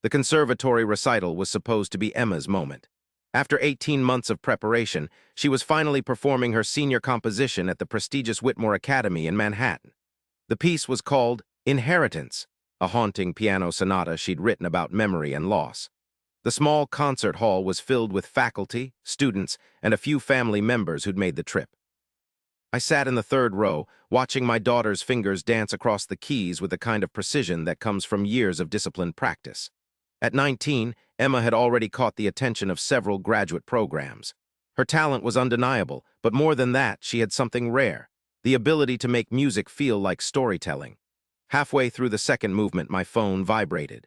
The conservatory recital was supposed to be Emma's moment. After 18 months of preparation, she was finally performing her senior composition at the prestigious Whitmore Academy in Manhattan. The piece was called Inheritance, a haunting piano sonata she'd written about memory and loss. The small concert hall was filled with faculty, students, and a few family members who'd made the trip. I sat in the third row, watching my daughter's fingers dance across the keys with the kind of precision that comes from years of disciplined practice. At 19, Emma had already caught the attention of several graduate programs. Her talent was undeniable, but more than that, she had something rare: the ability to make music feel like storytelling. Halfway through the second movement, my phone vibrated.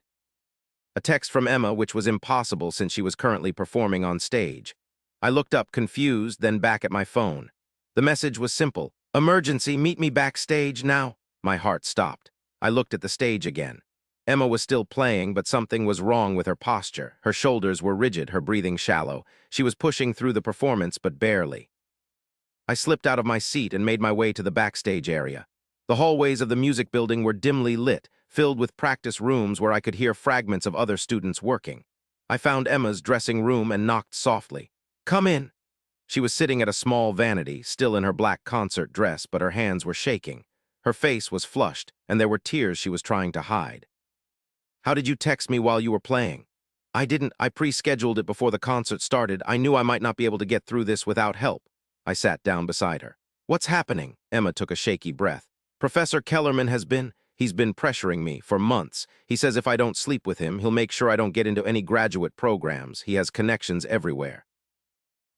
A text from Emma, which was impossible since she was currently performing on stage. I looked up, confused, then back at my phone. The message was simple: "Emergency, meet me backstage now." My heart stopped. I looked at the stage again. Emma was still playing, but something was wrong with her posture. Her shoulders were rigid, her breathing shallow. She was pushing through the performance, but barely. I slipped out of my seat and made my way to the backstage area. The hallways of the music building were dimly lit, filled with practice rooms where I could hear fragments of other students working. I found Emma's dressing room and knocked softly. "Come in." She was sitting at a small vanity, still in her black concert dress, but her hands were shaking. Her face was flushed, and there were tears she was trying to hide. "How did you text me while you were playing?" "I didn't. I pre-scheduled it before the concert started. I knew I might not be able to get through this without help." I sat down beside her. "What's happening?" Emma took a shaky breath. "Professor Kellerman he's been pressuring me for months. He says if I don't sleep with him, he'll make sure I don't get into any graduate programs. He has connections everywhere."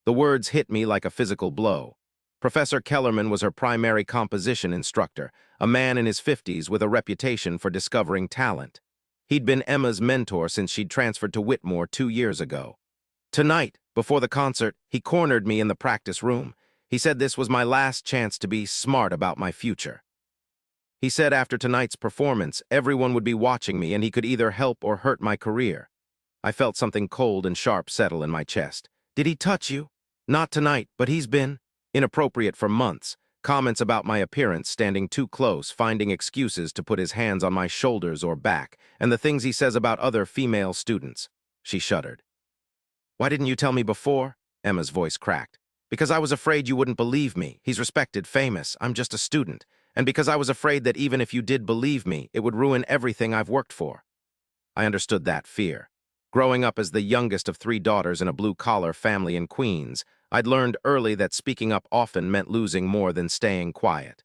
The words hit me like a physical blow. Professor Kellerman was her primary composition instructor, a man in his 50s with a reputation for discovering talent. He'd been Emma's mentor since she'd transferred to Whitmore 2 years ago. Tonight, before the concert, he cornered me in the practice room. He said this was my last chance to be smart about my future. He said after tonight's performance, everyone would be watching me and he could either help or hurt my career. I felt something cold and sharp settle in my chest. "Did he touch you?" "Not tonight, but he's been inappropriate for months. Comments about my appearance, standing too close, finding excuses to put his hands on my shoulders or back, and the things he says about other female students." She shuddered. "Why didn't you tell me before?" Emma's voice cracked. "Because I was afraid you wouldn't believe me. He's respected, famous. I'm just a student. And because I was afraid that even if you did believe me, it would ruin everything I've worked for." I understood that fear. Growing up as the youngest of 3 daughters in a blue-collar family in Queens, I'd learned early that speaking up often meant losing more than staying quiet.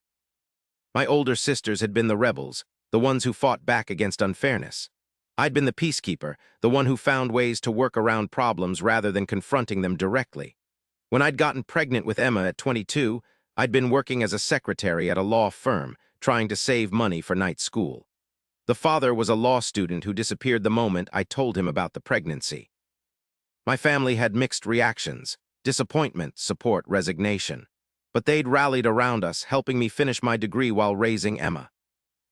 My older sisters had been the rebels, the ones who fought back against unfairness. I'd been the peacekeeper, the one who found ways to work around problems rather than confronting them directly. When I'd gotten pregnant with Emma at 22, I'd been working as a secretary at a law firm, trying to save money for night school. The father was a law student who disappeared the moment I told him about the pregnancy. My family had mixed reactions: disappointment, support, resignation. But they'd rallied around us, helping me finish my degree while raising Emma.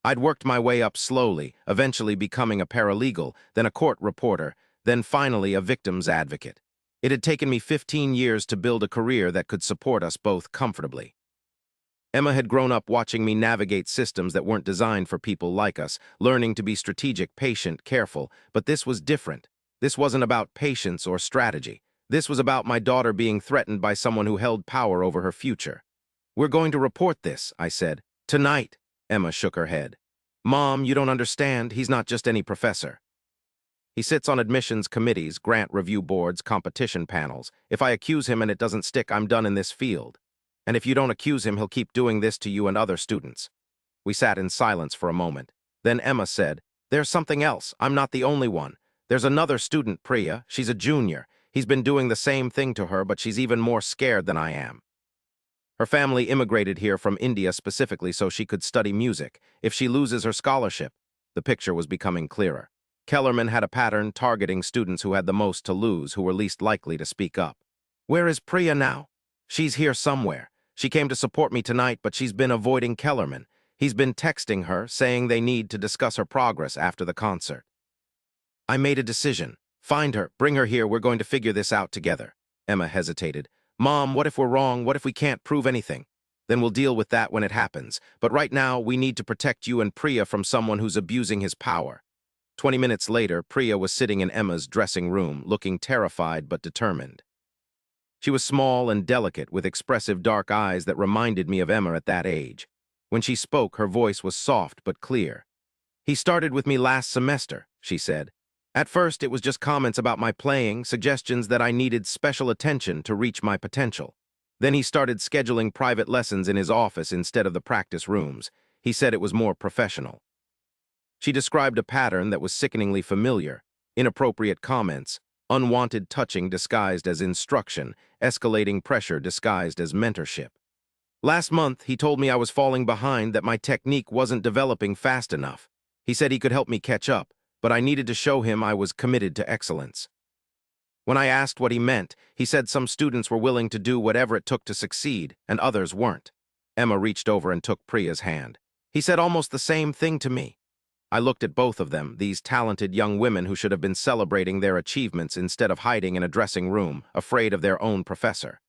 I'd worked my way up slowly, eventually becoming a paralegal, then a court reporter, then finally a victim's advocate. It had taken me 15 years to build a career that could support us both comfortably. Emma had grown up watching me navigate systems that weren't designed for people like us, learning to be strategic, patient, careful. But this was different. This wasn't about patience or strategy. This was about my daughter being threatened by someone who held power over her future. "We're going to report this," I said. "Tonight." Emma shook her head. "Mom, you don't understand. He's not just any professor. He sits on admissions committees, grant review boards, competition panels. If I accuse him and it doesn't stick, I'm done in this field. And if you don't accuse him, he'll keep doing this to you and other students." We sat in silence for a moment. Then Emma said, "There's something else. I'm not the only one. There's another student, Priya. She's a junior. He's been doing the same thing to her, but she's even more scared than I am. Her family immigrated here from India specifically so she could study music. If she loses her scholarship..." The picture was becoming clearer. Kellerman had a pattern targeting students who had the most to lose, who were least likely to speak up. "Where is Priya now?" "She's here somewhere. She came to support me tonight, but she's been avoiding Kellerman. He's been texting her, saying they need to discuss her progress after the concert." I made a decision. "Find her, bring her here, we're going to figure this out together." Emma hesitated. "Mom, what if we're wrong? What if we can't prove anything?" "Then we'll deal with that when it happens. But right now, we need to protect you and Priya from someone who's abusing his power." 20 minutes later, Priya was sitting in Emma's dressing room, looking terrified but determined. She was small and delicate, with expressive dark eyes that reminded me of Emma at that age. When she spoke, her voice was soft but clear. "He started with me last semester," she said. "At first, it was just comments about my playing, suggestions that I needed special attention to reach my potential. Then he started scheduling private lessons in his office instead of the practice rooms. He said it was more professional." She described a pattern that was sickeningly familiar: inappropriate comments, unwanted touching disguised as instruction, escalating pressure disguised as mentorship. "Last month, he told me I was falling behind, that my technique wasn't developing fast enough. He said he could help me catch up, but I needed to show him I was committed to excellence. When I asked what he meant, he said some students were willing to do whatever it took to succeed, and others weren't." Emma reached over and took Priya's hand. "He said almost the same thing to me." I looked at both of them, these talented young women who should have been celebrating their achievements instead of hiding in a dressing room, afraid of their own professor.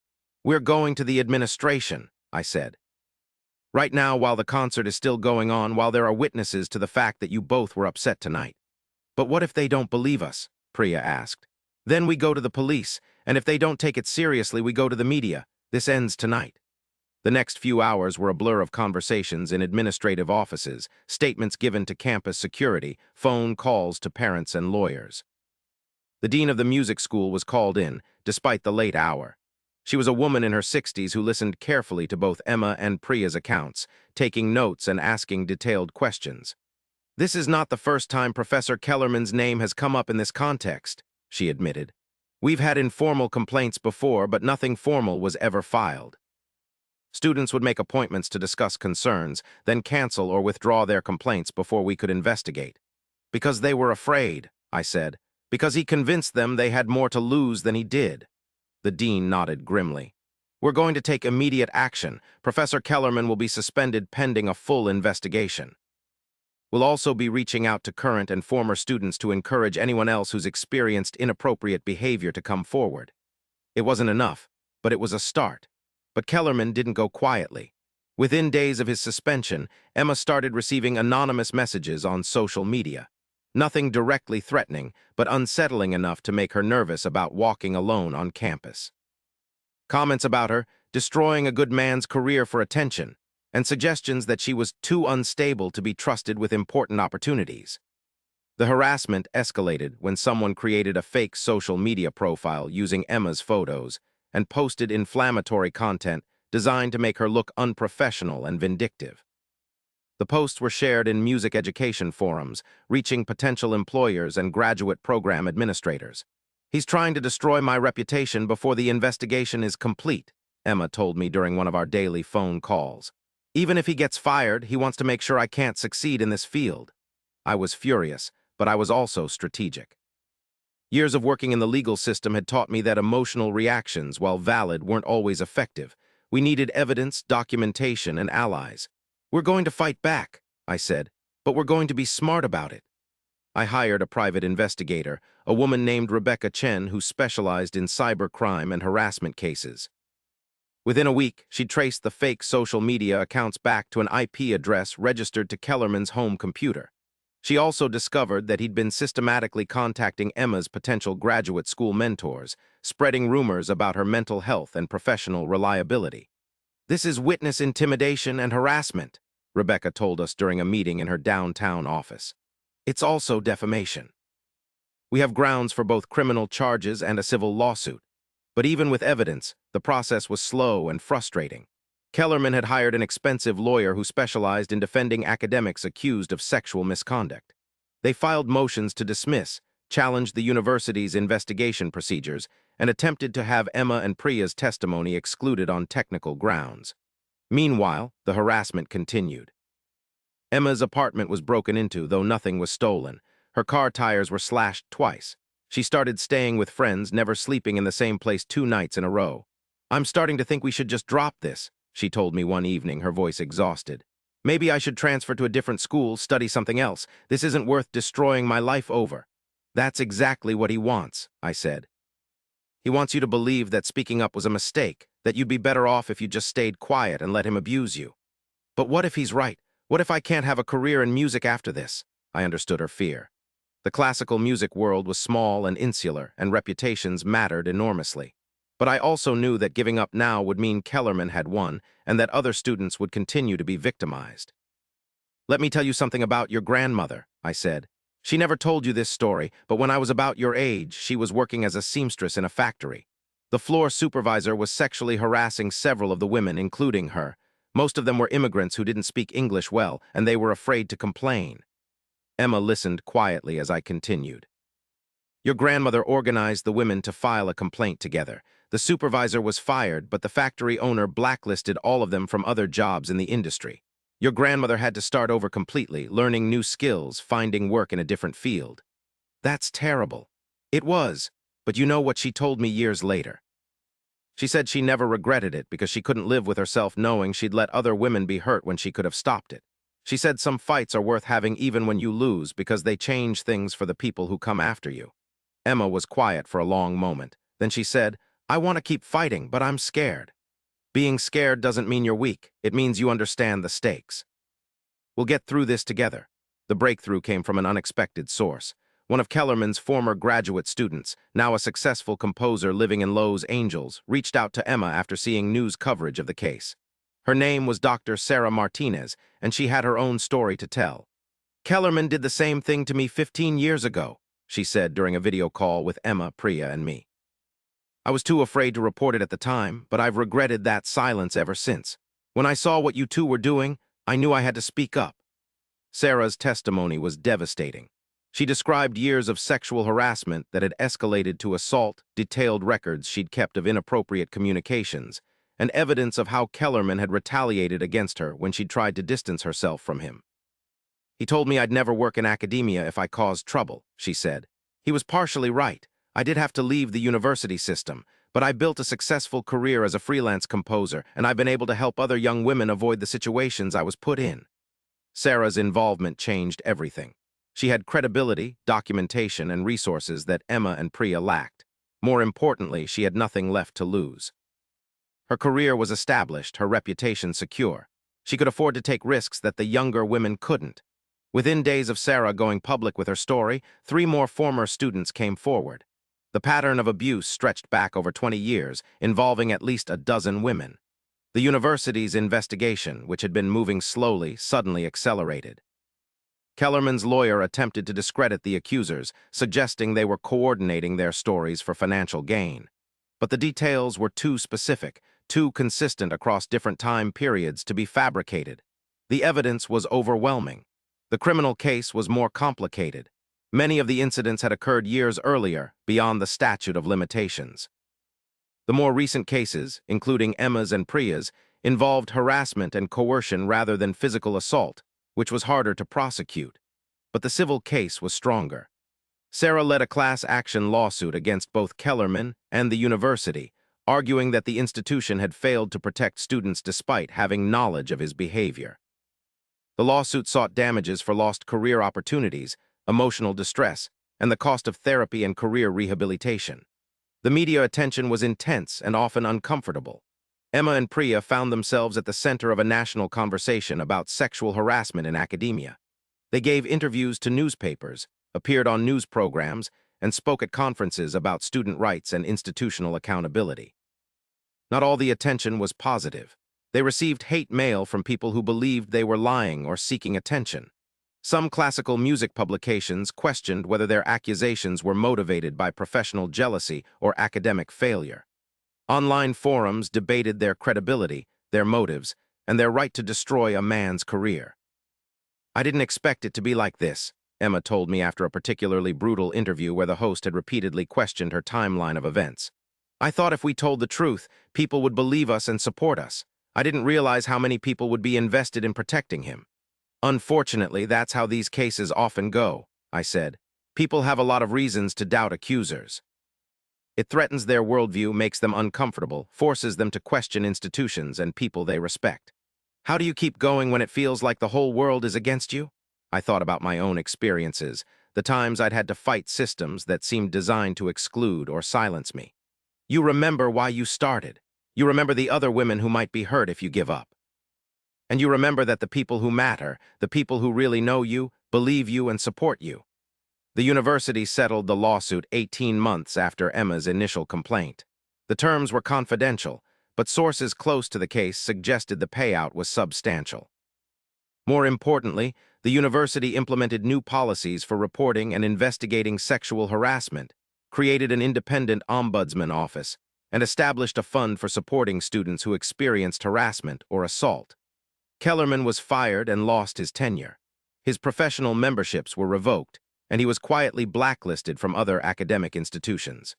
"We're going to the administration," I said. "Right now, while the concert is still going on, while there are witnesses to the fact that you both were upset tonight." "But what if they don't believe us?" Priya asked. "Then we go to the police, and if they don't take it seriously, we go to the media. This ends tonight." The next few hours were a blur of conversations in administrative offices, statements given to campus security, phone calls to parents and lawyers. The dean of the music school was called in, despite the late hour. She was a woman in her 60s who listened carefully to both Emma and Priya's accounts, taking notes and asking detailed questions. "This is not the first time Professor Kellerman's name has come up in this context," she admitted. "We've had informal complaints before, but nothing formal was ever filed." Students would make appointments to discuss concerns, then cancel or withdraw their complaints before we could investigate. "Because they were afraid," I said. "Because he convinced them they had more to lose than he did." The dean nodded grimly. "We're going to take immediate action. Professor Kellerman will be suspended pending a full investigation. We'll also be reaching out to current and former students to encourage anyone else who's experienced inappropriate behavior to come forward." It wasn't enough, but it was a start. But Kellerman didn't go quietly. Within days of his suspension, Emma started receiving anonymous messages on social media. Nothing directly threatening, but unsettling enough to make her nervous about walking alone on campus. Comments about her, destroying a good man's career for attention, and suggestions that she was too unstable to be trusted with important opportunities. The harassment escalated when someone created a fake social media profile using Emma's photos and posted inflammatory content designed to make her look unprofessional and vindictive. The posts were shared in music education forums, reaching potential employers and graduate program administrators. "He's trying to destroy my reputation before the investigation is complete," Emma told me during one of our daily phone calls. "Even if he gets fired, he wants to make sure I can't succeed in this field." I was furious, but I was also strategic. Years of working in the legal system had taught me that emotional reactions, while valid, weren't always effective. We needed evidence, documentation, and allies. "We're going to fight back," I said, "but we're going to be smart about it." I hired a private investigator, a woman named Rebecca Chen, who specialized in cybercrime and harassment cases. Within a week, she traced the fake social media accounts back to an IP address registered to Kellerman's home computer. She also discovered that he'd been systematically contacting Emma's potential graduate school mentors, spreading rumors about her mental health and professional reliability. "This is witness intimidation and harassment," Rebecca told us during a meeting in her downtown office. "It's also defamation. We have grounds for both criminal charges and a civil lawsuit." But even with evidence, the process was slow and frustrating. Kellerman had hired an expensive lawyer who specialized in defending academics accused of sexual misconduct. They filed motions to dismiss, challenged the university's investigation procedures, and attempted to have Emma and Priya's testimony excluded on technical grounds. Meanwhile, the harassment continued. Emma's apartment was broken into, though nothing was stolen. Her car tires were slashed twice. She started staying with friends, never sleeping in the same place 2 nights in a row. "I'm starting to think we should just drop this," she told me one evening, her voice exhausted. "Maybe I should transfer to a different school, study something else. This isn't worth destroying my life over." "That's exactly what he wants," I said. "He wants you to believe that speaking up was a mistake, that you'd be better off if you just stayed quiet and let him abuse you." "But what if he's right? What if I can't have a career in music after this?" I understood her fear. The classical music world was small and insular, and reputations mattered enormously. But I also knew that giving up now would mean Kellerman had won, and that other students would continue to be victimized. "Let me tell you something about your grandmother," I said. "She never told you this story, but when I was about your age, she was working as a seamstress in a factory. The floor supervisor was sexually harassing several of the women, including her. Most of them were immigrants who didn't speak English well, and they were afraid to complain." Emma listened quietly as I continued. "Your grandmother organized the women to file a complaint together. The supervisor was fired, but the factory owner blacklisted all of them from other jobs in the industry. Your grandmother had to start over completely, learning new skills, finding work in a different field." "That's terrible." "It was, but you know what she told me years later? She said she never regretted it because she couldn't live with herself knowing she'd let other women be hurt when she could have stopped it. She said some fights are worth having even when you lose because they change things for the people who come after you." Emma was quiet for a long moment. Then she said, "I want to keep fighting, but I'm scared." "Being scared doesn't mean you're weak. It means you understand the stakes. We'll get through this together." The breakthrough came from an unexpected source. One of Kellerman's former graduate students, now a successful composer living in Los Angeles, reached out to Emma after seeing news coverage of the case. Her name was Dr. Sarah Martinez, and she had her own story to tell. "Kellerman did the same thing to me 15 years ago," she said during a video call with Emma, Priya, and me. "I was too afraid to report it at the time, but I've regretted that silence ever since. When I saw what you two were doing, I knew I had to speak up." Sarah's testimony was devastating. She described years of sexual harassment that had escalated to assault, detailed records she'd kept of inappropriate communications, and evidence of how Kellerman had retaliated against her when she tried to distance herself from him. "He told me I'd never work in academia if I caused trouble," she said. "He was partially right. I did have to leave the university system, but I built a successful career as a freelance composer, and I've been able to help other young women avoid the situations I was put in." Sarah's involvement changed everything. She had credibility, documentation, and resources that Emma and Priya lacked. More importantly, she had nothing left to lose. Her career was established, her reputation secure. She could afford to take risks that the younger women couldn't. Within days of Sarah going public with her story, 3 more former students came forward. The pattern of abuse stretched back over 20 years, involving at least a dozen women. The university's investigation, which had been moving slowly, suddenly accelerated. Kellerman's lawyer attempted to discredit the accusers, suggesting they were coordinating their stories for financial gain. But the details were too specific, too consistent across different time periods to be fabricated. The evidence was overwhelming. The criminal case was more complicated. Many of the incidents had occurred years earlier, beyond the statute of limitations. The more recent cases, including Emma's and Priya's, involved harassment and coercion rather than physical assault, which was harder to prosecute. But the civil case was stronger. Sarah led a class action lawsuit against both Kellerman and the university, arguing that the institution had failed to protect students despite having knowledge of his behavior. The lawsuit sought damages for lost career opportunities, emotional distress, and the cost of therapy and career rehabilitation. The media attention was intense and often uncomfortable. Emma and Priya found themselves at the center of a national conversation about sexual harassment in academia. They gave interviews to newspapers, appeared on news programs, and spoke at conferences about student rights and institutional accountability. Not all the attention was positive. They received hate mail from people who believed they were lying or seeking attention. Some classical music publications questioned whether their accusations were motivated by professional jealousy or academic failure. Online forums debated their credibility, their motives, and their right to destroy a man's career. "I didn't expect it to be like this," Emma told me after a particularly brutal interview where the host had repeatedly questioned her timeline of events. "I thought if we told the truth, people would believe us and support us. I didn't realize how many people would be invested in protecting him." "Unfortunately, that's how these cases often go," I said. "People have a lot of reasons to doubt accusers. It threatens their worldview, makes them uncomfortable, forces them to question institutions and people they respect. How do you keep going when it feels like the whole world is against you?" I thought about my own experiences, the times I'd had to fight systems that seemed designed to exclude or silence me. You remember why you started. You remember the other women who might be hurt if you give up. And you remember that the people who matter, the people who really know you, believe you and support you. The university settled the lawsuit 18 months after Emma's initial complaint. The terms were confidential, but sources close to the case suggested the payout was substantial. More importantly, the university implemented new policies for reporting and investigating sexual harassment, created an independent ombudsman office, and established a fund for supporting students who experienced harassment or assault. Kellerman was fired and lost his tenure. His professional memberships were revoked, and he was quietly blacklisted from other academic institutions.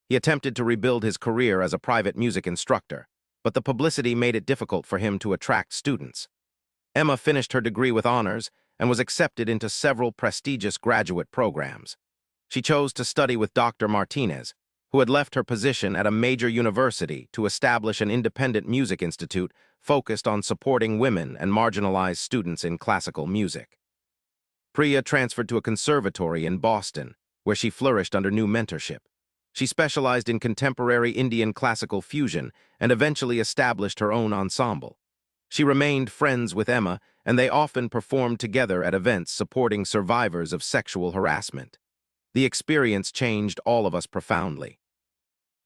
He attempted to rebuild his career as a private music instructor, but the publicity made it difficult for him to attract students. Emma finished her degree with honors and was accepted into several prestigious graduate programs. She chose to study with Dr. Martinez, who had left her position at a major university to establish an independent music institute focused on supporting women and marginalized students in classical music. Priya transferred to a conservatory in Boston, where she flourished under new mentorship. She specialized in contemporary Indian classical fusion and eventually established her own ensemble. She remained friends with Emma, and they often performed together at events supporting survivors of sexual harassment. The experience changed all of us profoundly.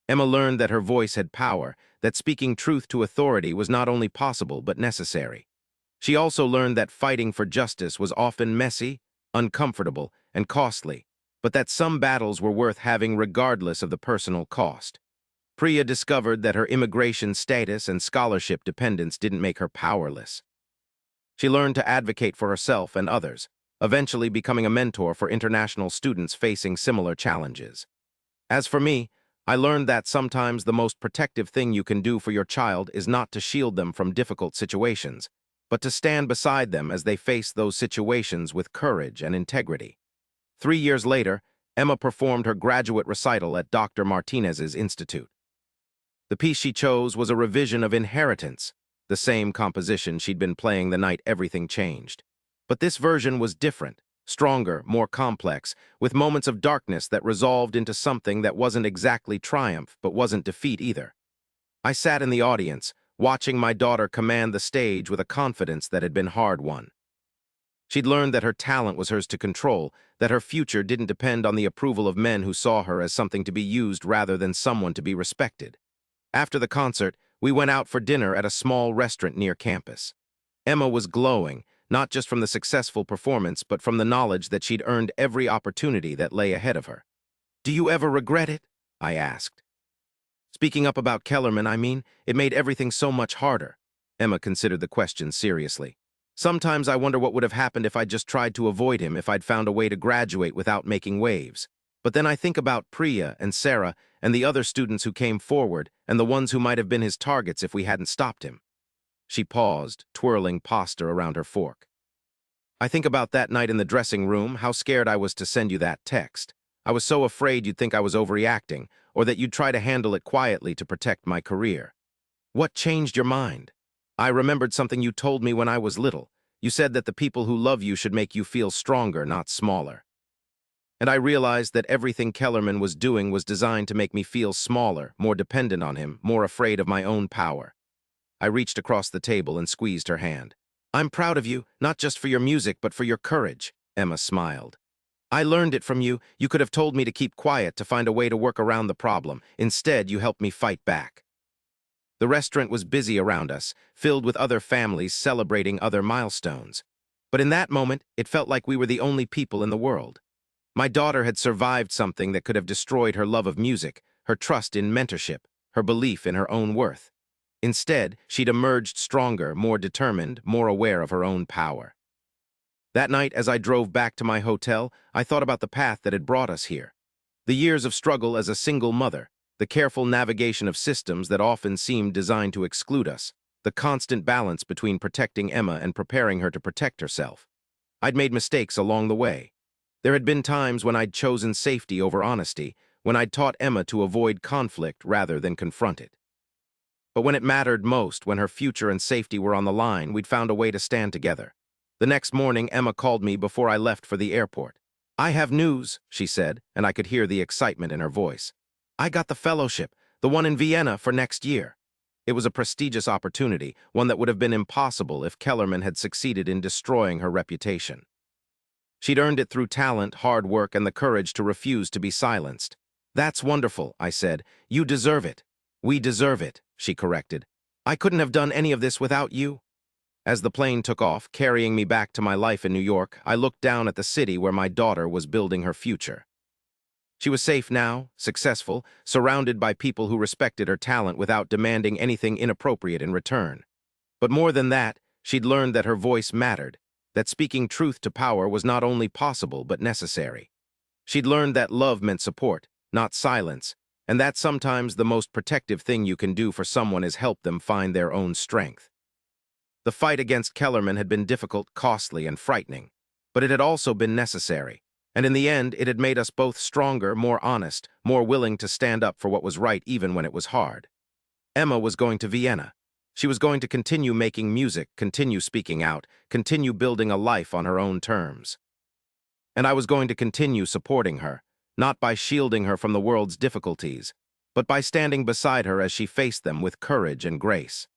Emma learned that her voice had power, that speaking truth to authority was not only possible but necessary. She also learned that fighting for justice was often messy, uncomfortable, and costly, but that some battles were worth having regardless of the personal cost. Priya discovered that her immigration status and scholarship dependence didn't make her powerless. She learned to advocate for herself and others, eventually becoming a mentor for international students facing similar challenges. As for me, I learned that sometimes the most protective thing you can do for your child is not to shield them from difficult situations, but to stand beside them as they face those situations with courage and integrity. 3 years later, Emma performed her graduate recital at Dr. Martinez's institute. The piece she chose was a revision of Inheritance, the same composition she'd been playing the night everything changed. But this version was different, stronger, more complex, with moments of darkness that resolved into something that wasn't exactly triumph, but wasn't defeat either. I sat in the audience, watching my daughter command the stage with a confidence that had been hard-won. She'd learned that her talent was hers to control, that her future didn't depend on the approval of men who saw her as something to be used rather than someone to be respected. After the concert, we went out for dinner at a small restaurant near campus. Emma was glowing, not just from the successful performance, but from the knowledge that she'd earned every opportunity that lay ahead of her. "Do you ever regret it?" I asked. "Speaking up about Kellerman, I mean, it made everything so much harder." Emma considered the question seriously. "Sometimes I wonder what would have happened if I'd just tried to avoid him, if I'd found a way to graduate without making waves. But then I think about Priya and Sarah and the other students who came forward and the ones who might have been his targets if we hadn't stopped him." She paused, twirling pasta around her fork. "I think about that night in the dressing room, how scared I was to send you that text. I was so afraid you'd think I was overreacting, or that you'd try to handle it quietly to protect my career. What changed your mind? I remembered something you told me when I was little. You said that the people who love you should make you feel stronger, not smaller. And I realized that everything Kellerman was doing was designed to make me feel smaller, more dependent on him, more afraid of my own power." I reached across the table and squeezed her hand. "I'm proud of you, not just for your music, but for your courage," Emma smiled. "I learned it from you. You could have told me to keep quiet, to find a way to work around the problem. Instead, you helped me fight back." The restaurant was busy around us, filled with other families celebrating other milestones. But in that moment, it felt like we were the only people in the world. My daughter had survived something that could have destroyed her love of music, her trust in mentorship, her belief in her own worth. Instead, she'd emerged stronger, more determined, more aware of her own power. That night, as I drove back to my hotel, I thought about the path that had brought us here. The years of struggle as a single mother, the careful navigation of systems that often seemed designed to exclude us, the constant balance between protecting Emma and preparing her to protect herself. I'd made mistakes along the way. There had been times when I'd chosen safety over honesty, when I'd taught Emma to avoid conflict rather than confront it. But when it mattered most, when her future and safety were on the line, we'd found a way to stand together. The next morning, Emma called me before I left for the airport. "I have news," she said, and I could hear the excitement in her voice. "I got the fellowship, the one in Vienna, for next year." It was a prestigious opportunity, one that would have been impossible if Kellerman had succeeded in destroying her reputation. She'd earned it through talent, hard work, and the courage to refuse to be silenced. "That's wonderful," I said. "You deserve it." "We deserve it," she corrected. "I couldn't have done any of this without you." As the plane took off, carrying me back to my life in New York, I looked down at the city where my daughter was building her future. She was safe now, successful, surrounded by people who respected her talent without demanding anything inappropriate in return. But more than that, she'd learned that her voice mattered, that speaking truth to power was not only possible but necessary. She'd learned that love meant support, not silence, and that sometimes the most protective thing you can do for someone is help them find their own strength. The fight against Kellerman had been difficult, costly, and frightening, but it had also been necessary. And in the end, it had made us both stronger, more honest, more willing to stand up for what was right even when it was hard. Emma was going to Vienna. She was going to continue making music, continue speaking out, continue building a life on her own terms. And I was going to continue supporting her, not by shielding her from the world's difficulties, but by standing beside her as she faced them with courage and grace.